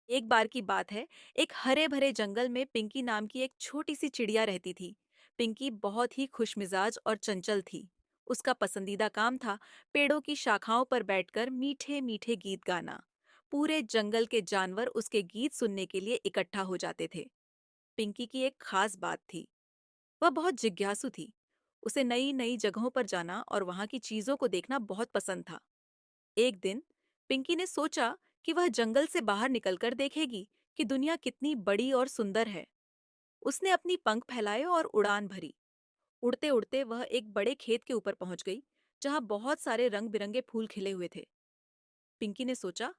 एक बार की बात है। एक हरे भरे जंगल में पिंकी नाम की एक छोटी सी चिड़िया रहती थी। पिंकी बहुत ही खुशमिजाज और चंचल थी। उसका पसंदीदा काम था पेड़ों की शाखाओं पर बैठकर मीठे मीठे गीत गाना। पूरे जंगल के जानवर उसके गीत सुनने के लिए इकट्ठा हो जाते थे। पिंकी की एक खास बात थी। वह बहुत जिज्ञासु थी। उसे नई नई जगहों पर जाना और वहां की चीजों को देखना बहुत पसंद था। एक दिन पिंकी ने सोचा कि वह जंगल से बाहर निकलकर देखेगी कि दुनिया कितनी बड़ी और सुंदर है। उसने अपनी पंख फैलाए और उड़ान भरी। उड़ते उड़ते वह एक बड़े खेत के ऊपर पहुंच गई, जहां बहुत सारे रंग बिरंगे फूल खिले हुए थे। पिंकी ने सोचा,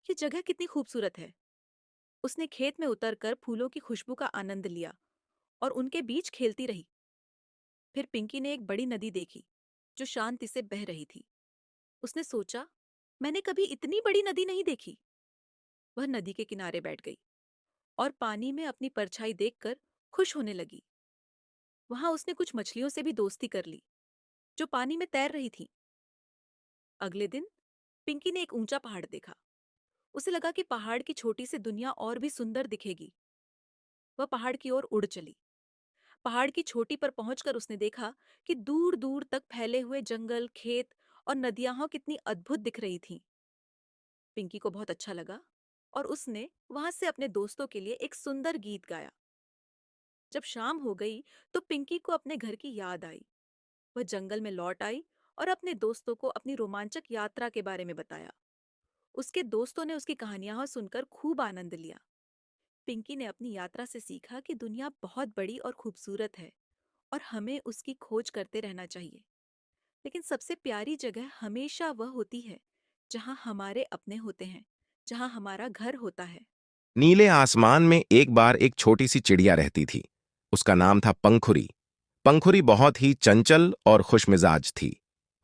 ये जगह कितनी खूबसूरत है। उसने खेत में उतरकर फूलों की खुशबू का आनंद लिया और उनके बीच खेलती रही। फिर पिंकी ने एक बड़ी नदी देखी, जो शांति से बह रही थी। उसने सोचा, मैंने कभी इतनी बड़ी नदी नहीं देखी। वह नदी के किनारे बैठ गई और पानी में अपनी परछाई देखकर खुश होने लगी। वहां उसने कुछ मछलियों से भी दोस्ती कर ली, जो पानी में तैर रही थीं। अगले दिन पिंकी ने एक ऊंचा पहाड़ देखा। उसे लगा कि पहाड़ की छोटी सी दुनिया और भी सुंदर दिखेगी। वह पहाड़ की ओर उड़ चली। पहाड़ की चोटी पर पहुंचकर उसने देखा कि दूर दूर तक फैले हुए जंगल, खेत और नदियां कितनी अद्भुत दिख रही थीं। पिंकी को बहुत अच्छा लगा और उसने वहां से अपने दोस्तों के लिए एक सुंदर गीत गाया। जब शाम हो गई तो पिंकी को अपने घर की याद आई। वह जंगल में लौट आई और अपने दोस्तों को अपनी रोमांचक यात्रा के बारे में बताया। उसके दोस्तों ने उसकी कहानियां सुनकर खूब आनंद लिया। पिंकी ने अपनी यात्रा से सीखा कि दुनिया बहुत बड़ी और खूबसूरत है और हमें उसकी खोज करते रहना चाहिए। लेकिन सबसे प्यारी जगह हमेशा वह होती है जहां हमारे अपने होते हैं, जहां हमारा घर होता है। नीले आसमान में एक बार एक छोटी सी चिड़िया रहती थी। उसका नाम था पंखुरी। पंखुरी बहुत ही चंचल और खुशमिजाज थी।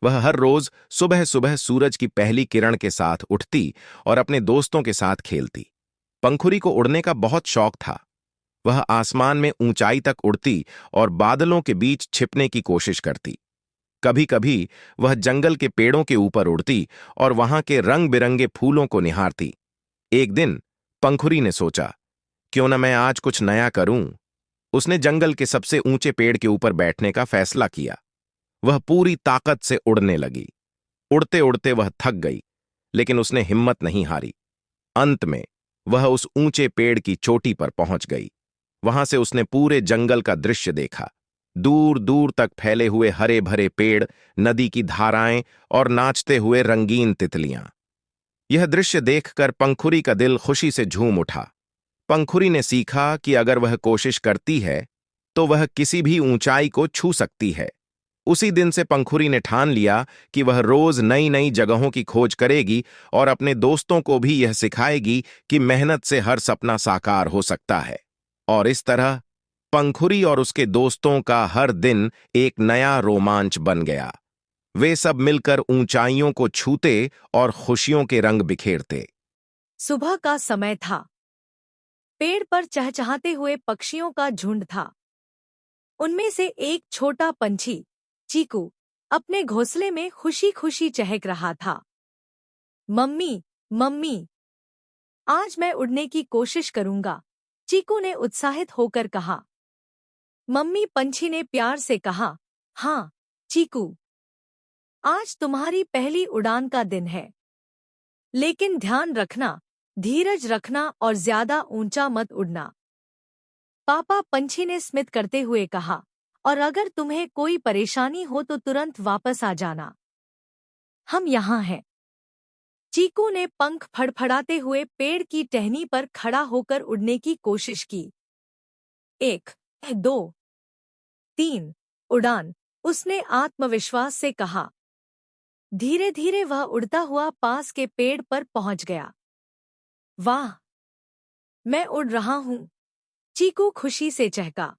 वह हर रोज सुबह सुबह सूरज की पहली किरण के साथ उठती और अपने दोस्तों के साथ खेलती। पंखुरी को उड़ने का बहुत शौक था। वह आसमान में ऊंचाई तक उड़ती और बादलों के बीच छिपने की कोशिश करती। कभी कभी वह जंगल के पेड़ों के ऊपर उड़ती और वहां के रंग बिरंगे फूलों को निहारती। एक दिन पंखुरी ने सोचा, क्यों न मैं आज कुछ नया करूं। उसने जंगल के सबसे ऊंचे पेड़ के ऊपर बैठने का फैसला किया। वह पूरी ताकत से उड़ने लगी। उड़ते उड़ते वह थक गई, लेकिन उसने हिम्मत नहीं हारी। अंत में वह उस ऊंचे पेड़ की चोटी पर पहुंच गई। वहां से उसने पूरे जंगल का दृश्य देखा। दूर दूर तक फैले हुए हरे भरे पेड़, नदी की धाराएं और नाचते हुए रंगीन तितलियां। यह दृश्य देखकर पंखुरी का दिल खुशी से झूम उठा। पंखुरी ने सीखा कि अगर वह कोशिश करती है तो वह किसी भी ऊंचाई को छू सकती है। उसी दिन से पंखुरी ने ठान लिया कि वह रोज नई नई जगहों की खोज करेगी और अपने दोस्तों को भी यह सिखाएगी कि मेहनत से हर सपना साकार हो सकता है। और इस तरह पंखुरी और उसके दोस्तों का हर दिन एक नया रोमांच बन गया। वे सब मिलकर ऊंचाइयों को छूते और खुशियों के रंग बिखेरते। सुबह का समय था। पेड़ पर चहचहाते हुए पक्षियों का झुंड था। उनमें से एक छोटा पंछी, चीकू, अपने घोंसले में खुशी खुशी चहक रहा था। मम्मी, मम्मी, आज मैं उड़ने की कोशिश करूंगा, चीकू ने उत्साहित होकर कहा। मम्मी पंछी ने प्यार से कहा, हाँ, चीकू, आज तुम्हारी पहली उड़ान का दिन है। लेकिन ध्यान रखना, धीरज रखना और ज्यादा ऊंचा मत उड़ना। पापा पंछी ने स्मित करते हुए कहा, और अगर तुम्हें कोई परेशानी हो तो तुरंत वापस आ जाना। हम यहाँ हैं। चीकू ने पंख फड़फड़ाते हुए पेड़ की टहनी पर खड़ा होकर उड़ने की कोशिश की। एक, दो, तीन, उड़ान, उसने आत्मविश्वास से कहा। धीरे धीरे वह उड़ता हुआ पास के पेड़ पर पहुंच गया। वाह, मैं उड़ रहा हूँ, चीकू खुशी से चहका।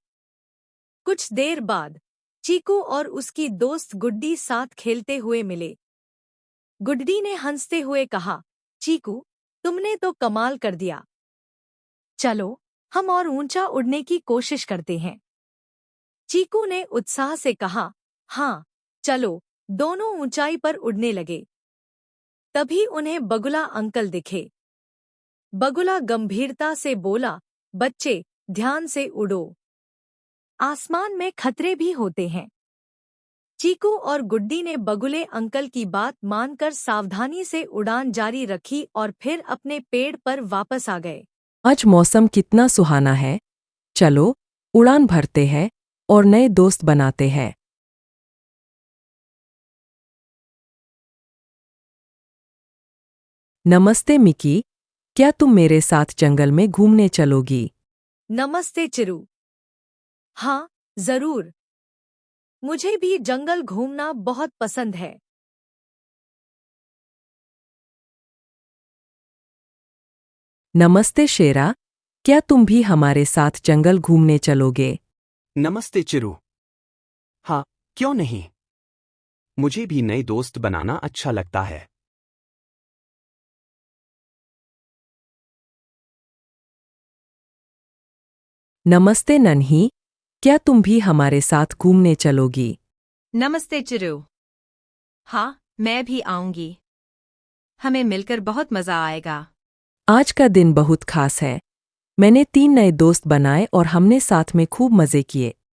कुछ देर बाद चीकू और उसकी दोस्त गुड्डी साथ खेलते हुए मिले। गुड्डी ने हंसते हुए कहा, चीकू, तुमने तो कमाल कर दिया। चलो, हम और ऊंचा उड़ने की कोशिश करते हैं। चीकू ने उत्साह से कहा, हाँ, चलो। दोनों ऊंचाई पर उड़ने लगे। तभी उन्हें बगुला अंकल दिखे। बगुला गंभीरता से बोला, बच्चे, ध्यान से उड़ो। आसमान में खतरे भी होते हैं। चीकू और गुड्डी ने बगुले अंकल की बात मानकर सावधानी से उड़ान जारी रखी और फिर अपने पेड़ पर वापस आ गए। आज मौसम कितना सुहाना है। चलो, उड़ान भरते हैं और नए दोस्त बनाते हैं। नमस्ते मिकी, क्या तुम मेरे साथ जंगल में घूमने चलोगी? नमस्ते चिरू। हाँ, जरूर। मुझे भी जंगल घूमना बहुत पसंद है। नमस्ते शेरा, क्या तुम भी हमारे साथ जंगल घूमने चलोगे? नमस्ते चिरू। हाँ, क्यों नहीं? मुझे भी नए दोस्त बनाना अच्छा लगता है। नमस्ते नन्ही, क्या तुम भी हमारे साथ घूमने चलोगी? नमस्ते चिरू। हाँ, मैं भी आऊंगी। हमें मिलकर बहुत मजा आएगा। आज का दिन बहुत खास है। मैंने 3 नए दोस्त बनाए और हमने साथ में खूब मजे किए।